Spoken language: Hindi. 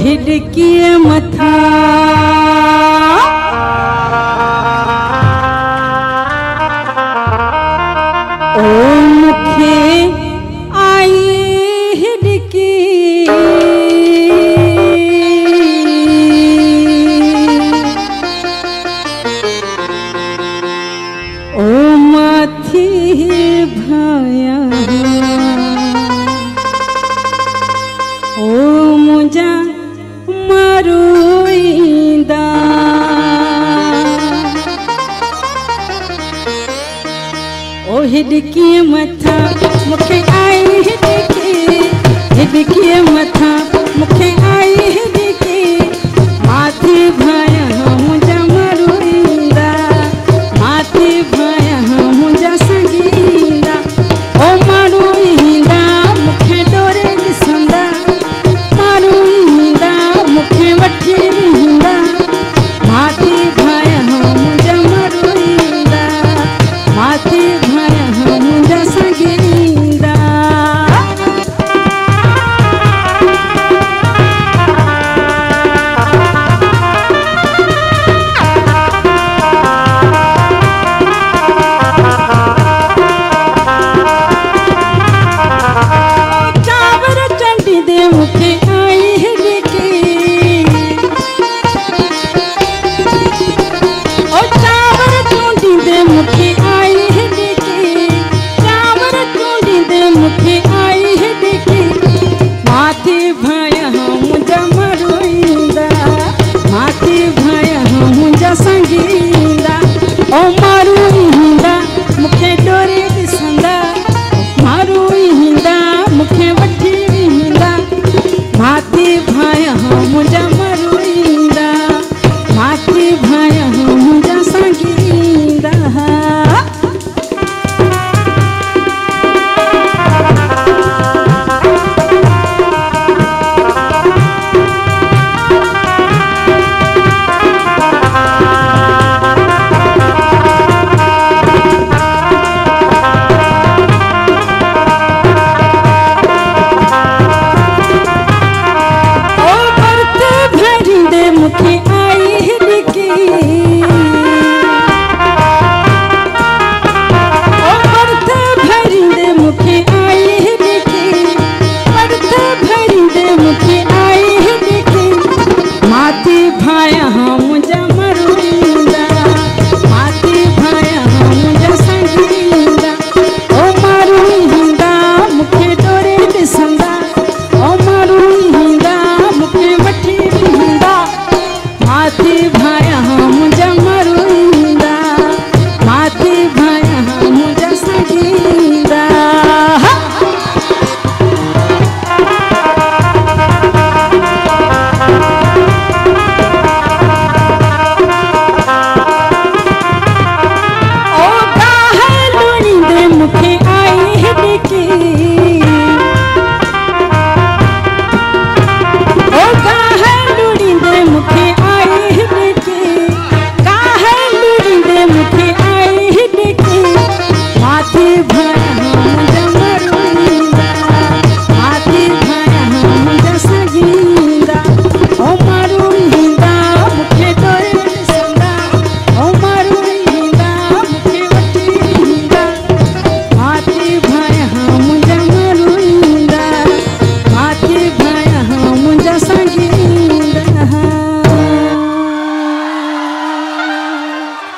हिडकीअ मथां ओ मूंखे आई हिडकी ओ माथी भाया ओ मुझा मरुईंदा ओ हिडकीअ मथां मूंखे आई हिडकी हिडकीअ मथां मूंखे आई हिडकी माथी भाया मुझा मरुईंदा माथी भाया मुझा संगींदा ओ मरुईंदा मूंखे डोरे ॾिसंदा मरुईंदा मूंखे वठी वेंदा माथी भाया मुझा मरुईंदा माथी भाया मुझा संगींदा चावर चंडी दे मूंखे आई हिडकी ओ चावर चूंडी दे मूंखे आई हिडकी चावर चूंडी दे मूंखे आई हिडकी माथी भाया मुझा मरुईंदा माथी भाया मुझा संगींदा ओ मरुईंदा मूंखे डोरे ॾिसंदा मरुईंदा मूंखे वठी वेंदा माथी भाया मुझा